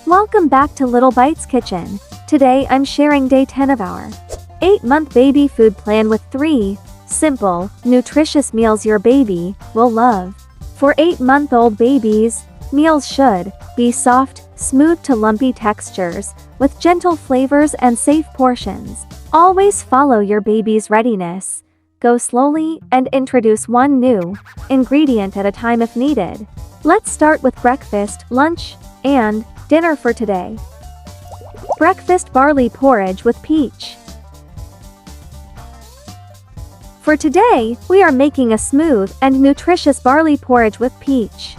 Welcome back to Little Bites Kitchen. Today I'm sharing day 10 of our 8-month baby food plan with 3 simple, nutritious meals your baby will love. For 8-month-old babies, meals should be soft, smooth to lumpy textures, with gentle flavors and safe portions. Always follow your baby's readiness. Go slowly and introduce one new ingredient at a time if needed. Let's start with breakfast, lunch, and dinner for today. Breakfast barley porridge with peach. For today, we are making a smooth and nutritious barley porridge with peach.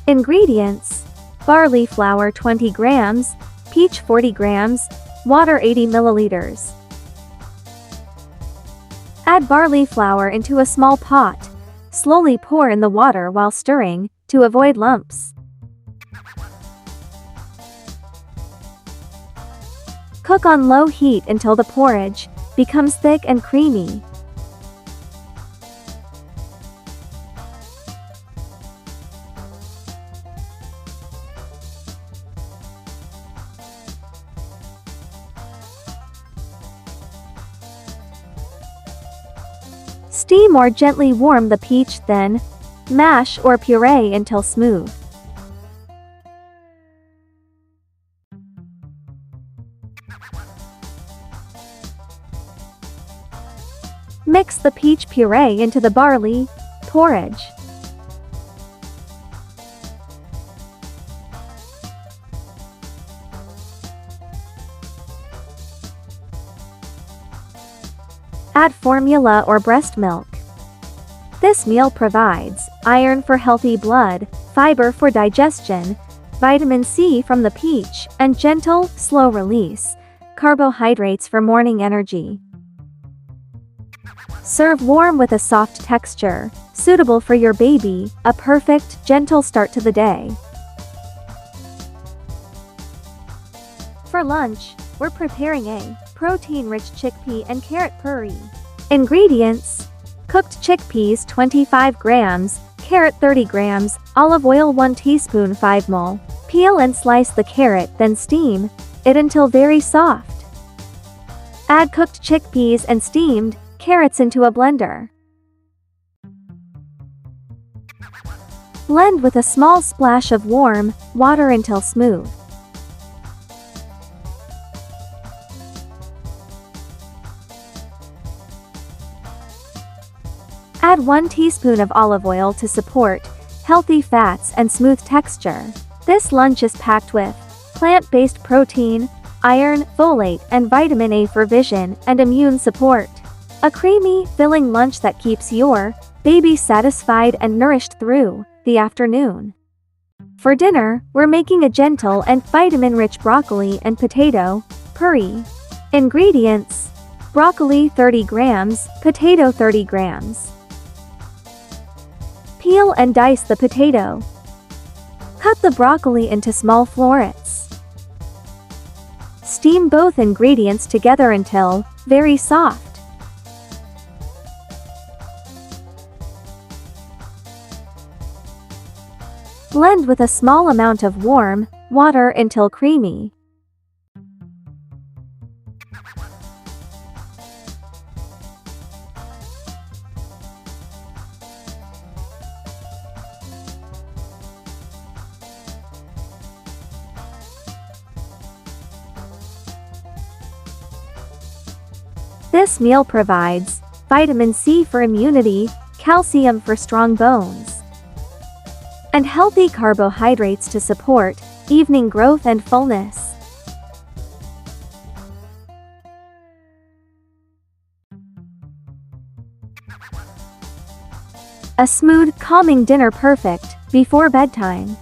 Ingredients: barley flour 20 grams, peach 40 grams, water 80 milliliters. Add barley flour into a small pot. Slowly pour in the water while stirring, to avoid lumps. Cook on low heat until the porridge becomes thick and creamy. Steam or gently warm the peach, then mash or puree until smooth. Mix the peach puree into the barley porridge. Add formula or breast milk. This meal provides iron for healthy blood, fiber for digestion, vitamin C from the peach, and gentle, slow release carbohydrates for morning energy. Serve warm with a soft texture, suitable for your baby, a perfect, gentle start to the day. For lunch, we're preparing a protein-rich chickpea and carrot puree. Ingredients: cooked chickpeas 25 grams, carrot 30 grams, olive oil 1 teaspoon 5 ml. Peel and slice the carrot, then steam it until very soft. Add cooked chickpeas and steamed carrots into a blender. Blend with a small splash of warm water until smooth. Add 1 teaspoon of olive oil to support healthy fats and smooth texture. This lunch is packed with plant-based protein, iron, folate, and vitamin A for vision and immune support. A creamy, filling lunch that keeps your baby satisfied and nourished through the afternoon. For dinner, we're making a gentle and vitamin-rich broccoli and potato puree. Ingredients: broccoli 30 grams, potato 30 grams. Peel and dice the potato. Cut the broccoli into small florets. Steam both ingredients together until very soft. Blend with a small amount of warm water until creamy. This meal provides vitamin C for immunity, calcium for strong bones, and healthy carbohydrates to support evening growth and fullness. A smooth, calming dinner perfect before bedtime.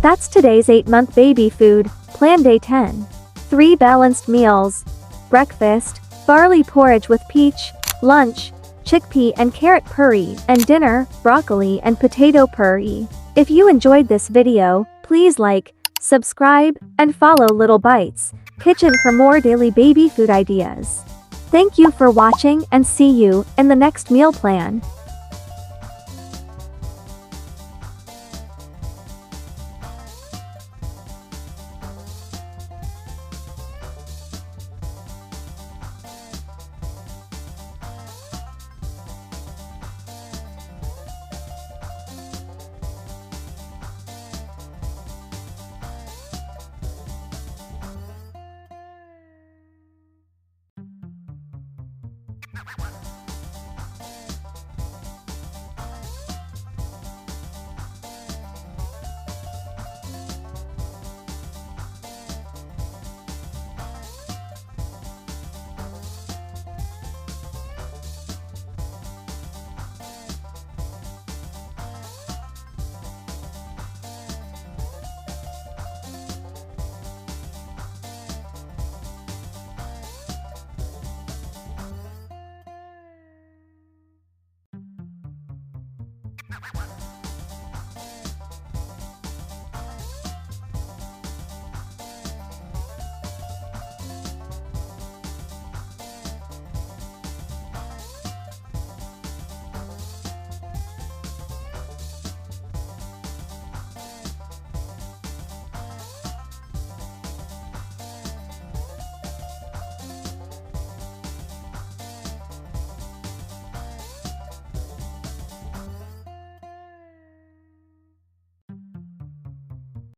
That's today's 8-month baby food plan day 10. 3 balanced meals: breakfast, barley porridge with peach; lunch, chickpea and carrot puree, and dinner, broccoli and potato puree. If you enjoyed this video, please like, subscribe, and follow Little Bites Kitchen for more daily baby food ideas. Thank you for watching and see you in the next meal plan.